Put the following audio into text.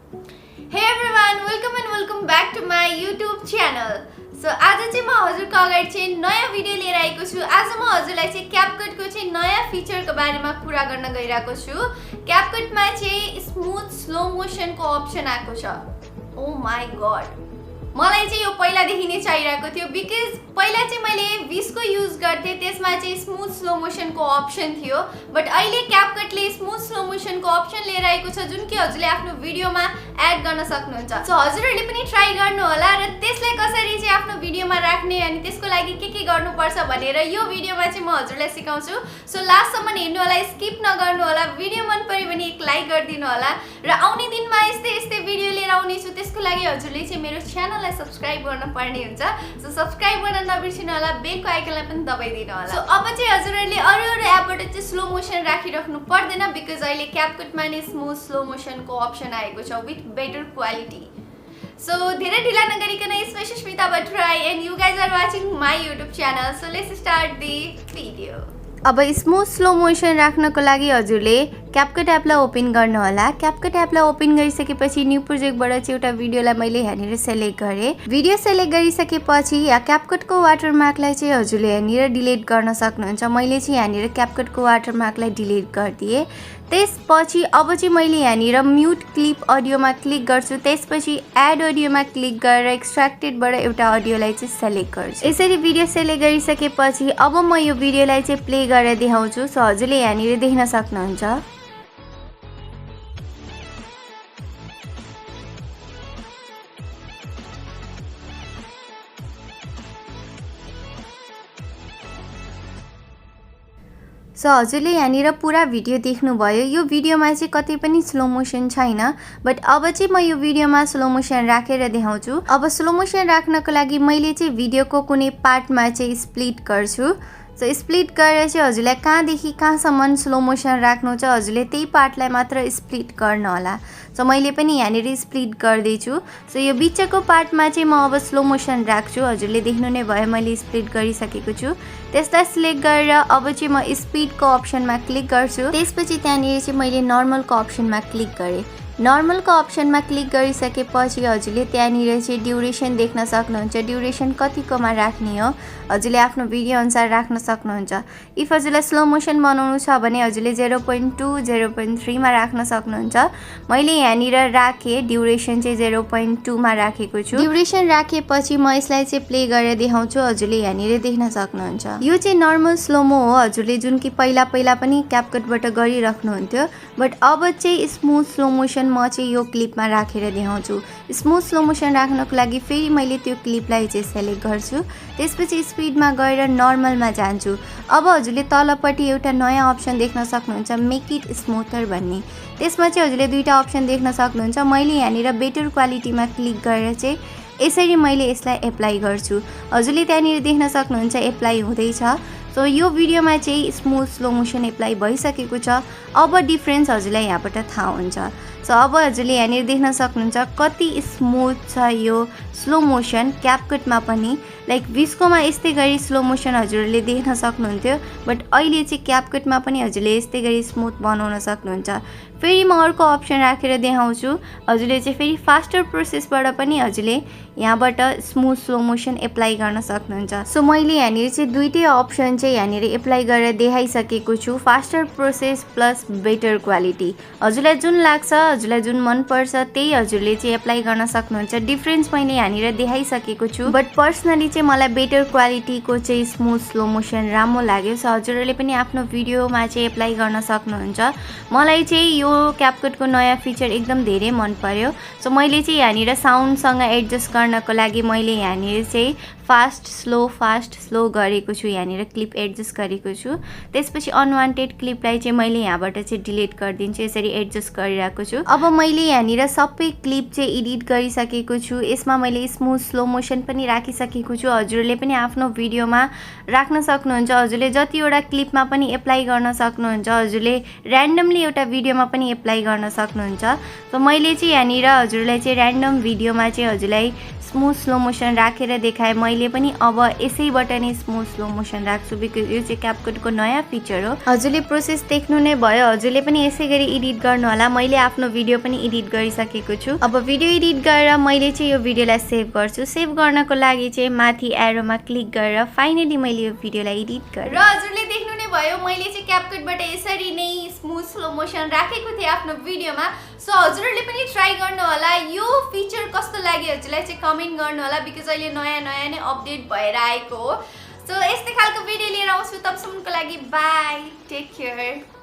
Hey everyone, welcome back to my YouTube channel. So आज चाहिँ म हजुरको अगाडि चाहिँ नयाँ भिडियो लिएर आएको छु। आज म हजुरलाई चाहिँ Capcut को चाहिँ नयाँ फिचरको बारेमा कुरा गर्न गइरहेको छु। Capcut मा चाहिँ स्मूथ स्लो मोशन को अप्सन आएको छ। Oh my god, मलाई चाहिँ यो पहिलादेखि नै चाहिरहेको थियो बिकज पहिला चाहिँ मैले 20 को युज गर्थे, त्यसमा चाहिँ स्मूथ स्लो मोशन को अप्सन थियो, बट अहिले क्यापकटले स्मूथ स्लो मोशन को अप्सन लिएर आएको छ जुन कि हजुरले आफ्नो भिडियोमा एड गर्न सक्नुहुन्छ। सो हजुरहरूले पनि ट्राई गर्नु होला र त्यसलाई कसरी चाहिँ आफ्नो भिडियोमा राख्ने अनि त्यसको लागि के गर्नुपर्छ भनेर यो भिडियोमा चाहिँ म हजुरलाई सिकाउँछु। सो लास्टसम्म हेर्नु होला, स्किप नगर्नु होला। भिडियो मन पर्यो भने एक लाइक गरिदिनु होला र आउने दिनमा यस्तै भिडियो लिएर आउने छु, त्यसको लागि हजुरले चाहिँ मेरो च्यानललाई सब्स्क्राइब गर्न पर्ने हुन्छ। सो सब्स्क्राइब गर्न नबिर्सिनु होला, बेलको आइकनलाई पनि दबाइदिनु होला। सो अब चाहिँ हजुरहरूले अरू एपबाट चाहिँ स्लो मोशन राखिराख्नु पर्दैन बिकज अहिले क्यापकटमा नै स्मूथ स्लो मोशन को अप्सन आएको छ विथ बेटर क्वालिटी। सो धेरै ढिला नगरिकन यसमा Sushmita Bhattarai and you guys are watching my YouTube channel. So let's start the video. अब स्मूथ स्लो मोशन राख्नको लागि हजुरले क्यापकट एपलाई ओपन गर्नु होला। क्यापकट एपलाई ओपन गरिसकेपछि न्यू प्रोजेक्टबाट चाहिँ एउटा भिडियोलाई मैले यहाँनिर सेलेक्ट गरेँ। भिडियो सेलेक्ट गरिसकेपछि यहाँ क्यापकटको वाटरमार्कलाई चाहिँ हजुरले यहाँनिर डिलिट गर्न सक्नुहुन्छ। मैले चाहिँ यहाँनिर क्यापकटको वाटरमार्कलाई डिलिट गरिदिएँ। त्यसपछि अब चाहिँ मैले यहाँनिर म्युट क्लिप अडियोमा क्लिक गर्छु। त्यसपछि एड अडियोमा क्लिक गरेर एक्सट्र्याक्टेडबाट एउटा अडियोलाई चाहिँ सेलेक्ट गर्छु। यसरी भिडियो सेलेक्ट गरिसकेपछि अब म यो भिडियोलाई चाहिँ प्ले गरेर देखाउँछु। सो हजुरले यहाँनिर देख्न सक्नुहुन्छ। सो हजुरले यहाँनिर पुरा भिडियो देख्नुभयो। यो भिडियोमा चाहिँ कतै पनि स्लो मोसन छैन, बट अब चाहिँ म यो भिडियोमा स्लो मोसन राखेर देखाउँछु। अब स्लो मोसन राख्नको लागि मैले चाहिँ भिडियोको कुनै पार्टमा चाहिँ स्प्लिट गर्छु। सो स्प्लिट गरेर चाहिँ हजुरलाई कहाँदेखि कहाँसम्म स्लो मोसन राख्नु छ हजुरले त्यही पार्टलाई मात्र स्प्लिट गर्नु होला। सो मैले पनि यहाँनिर स्प्लिट गर्दैछु। सो यो बिचको पार्टमा चाहिँ म अब स्लो मोसन राख्छु। हजुरले देख्नु नै भयो, मैले स्प्लिट गरिसकेको छु। त्यसलाई सिलेक्ट गरेर अब चाहिँ म स्पिडको अप्सनमा क्लिक गर्छु। त्यसपछि त्यहाँनिर चाहिँ मैले नर्मलको अप्सनमा क्लिक गरेँ। नर्मलको अप्सनमा क्लिक गरिसकेपछि हजुरले त्यहाँनिर चाहिँ ड्युरेसन देख्न सक्नुहुन्छ। ड्युरेसन कतिकोमा राख्ने हो हजुरले आफ्नो भिडियो अनुसार राख्न सक्नुहुन्छ। इफ हजुरलाई स्लो मोसन बनाउनु छ भने हजुरले 0.2 0.3 मा राख्न सक्नुहुन्छ। मैले यहाँनिर राखेँ, ड्युरेसन चाहिँ 0.2 मा राखेको छु। ड्युरेसन राखेपछि म यसलाई चाहिँ प्ले गरेर देखाउँछु। हजुरले यहाँनिर देख्न सक्नुहुन्छ। यो चाहिँ नर्मल स्लोमो हो हजुरले जुन कि पहिला पनि क्यापकटबाट गरिराख्नुहुन्थ्यो, बट अब चाहिँ स्मुथ स्लो मोसन म चाहिँ यो क्लिपमा राखेर देखाउँछु। स्मुथ स्लो मोसन राख्नको लागि फेरि मैले त्यो क्लिपलाई चाहिँ सेलेक्ट गर्छु। त्यसपछि स्पिडमा गएर नर्मलमा जान्छु। अब हजुरले तलपट्टि एउटा नयाँ अप्सन देख्न सक्नुहुन्छ, मेक इट स्मुथर भन्ने। त्यसमा चाहिँ हजुरले दुईवटा अप्सन देख्न सक्नुहुन्छ। मैले यहाँनिर बेटर क्वालिटीमा क्लिक गरेर चाहिँ यसरी मैले यसलाई एप्लाई गर्छु। हजुरले त्यहाँनिर देख्न सक्नुहुन्छ एप्लाई हुँदैछ। सो यो भिडियोमा चाहिँ स्मुथ स्लो मोसन एप्लाई भइसकेको छ। अब डिफ्रेन्स हजुरलाई यहाँबाट थाहा हुन्छ। सो अब हजुरले यहाँनिर देख्न सक्नुहुन्छ कति स्मुथ छ यो स्लो मोसन। क्यापकटमा पनि लाइक 20 कोमा यस्तै गरी स्लो मोसन हजुरले देख्न सक्नुहुन्थ्यो, बट अहिले चाहिँ क्यापकटमा पनि हजुरले यस्तै गरी स्मुथ बनाउन सक्नुहुन्छ। फेरि म अर्को अप्सन राखेर देखाउँछु। हजुरले चाहिँ फेरि फास्टर प्रोसेसबाट पनि हजुरले यहाँबाट स्मुथ स्लो मोसन एप्लाई गर्न सक्नुहुन्छ। सो मैले यहाँनिर चाहिँ दुईटै अप्सन चाहिँ यहाँनिर एप्लाई गरेर देखाइसकेको छु, faster process plus better quality. हजुरलाई जुन लाग्छ, हजुरलाई जुन मनपर्छ त्यही हजुरले चाहिँ एप्लाई गर्न सक्नुहुन्छ। डिफ्रेन्स मैले यहाँनिर देखाइसकेको छु, बट पर्सनली चाहिँ मलाई बेटर क्वालिटीको चाहिँ स्मुथ स्लो मोसन राम्रो लाग्यो। सो हजुरहरूले पनि आफ्नो भिडियोमा चाहिँ एप्लाई गर्न सक्नुहुन्छ। मलाई चाहिँ यो क्यापकटको नयाँ फिचर एकदम धेरै मन पर्यो। सो मैले चाहिँ यहाँनिर साउन्डसँग एडजस्ट गर्नको लागि मैले यहाँनिर चाहिँ फास्ट स्लो गरेको छु। यहाँनिर क्लिप एडजस्ट गरेको छु। त्यसपछि अनवान्टेड क्लिपलाई चाहिँ मैले यहाँबाट चाहिँ डिलिट गरिदिन्छु। यसरी एडजस्ट गरिरहेको छु। अब मैले यहाँनिर सबै क्लिप चाहिँ एडिट गरिसकेको छु। यसमा मैले स्मुथ स्लो मोसन पनि राखिसकेको छु। हजुरले पनि आफ्नो भिडियोमा राख्न सक्नुहुन्छ। हजुरले जतिवटा क्लिपमा पनि एप्लाई गर्न सक्नुहुन्छ। हजुरले र्यान्डमली एउटा भिडियोमा पनि एप्लाई गर्न सक्नुहुन्छ। सो मैले चाहिँ यहाँनिर हजुरलाई चाहिँ र्यान्डम भिडियोमा चाहिँ हजुरलाई स्मुथ स्लो मोसन राखेर देखाएँ मैले पनि। अब यसैबाट नै स्मुथ स्लो मोसन राख्छु बिकज यो चाहिँ क्यापकटको नयाँ फिचर हो। हजुरले प्रोसेस देख्नु नै भयो, हजुरले पनि यसै गरी एडिट गर्नु होला। मैले आफ्नो भिडियो पनि एडिट गरिसकेको छु। अब भिडियो एडिट गरेर मैले चाहिँ यो भिडियोलाई सेभ गर्छु। सेभ गर्नको लागि चाहिँ माथि एरोमा क्लिक गरेर फाइनली मैले यो भिडियोलाई एडिट गरेँ। र हजुरले देख्नु नै भयो मैले चाहिँ क्यापकटबाट यसरी नै स्मुथ स्लो मोसन राखेको थिएँ आफ्नो भिडियोमा। सो हजुरहरूले पनि ट्राई गर्नु होला। यो फिचर कस्तो लाग्यो हजुरलाई चाहिँ कमेन्ट गर्नु होला बिकज अहिले नयाँ नयाँ नै अपडेट भएर आएको हो। सो यस्तै खालको भिडियो लिएर आउँछु। तबसम्मको लागि बाई, टेक केयर।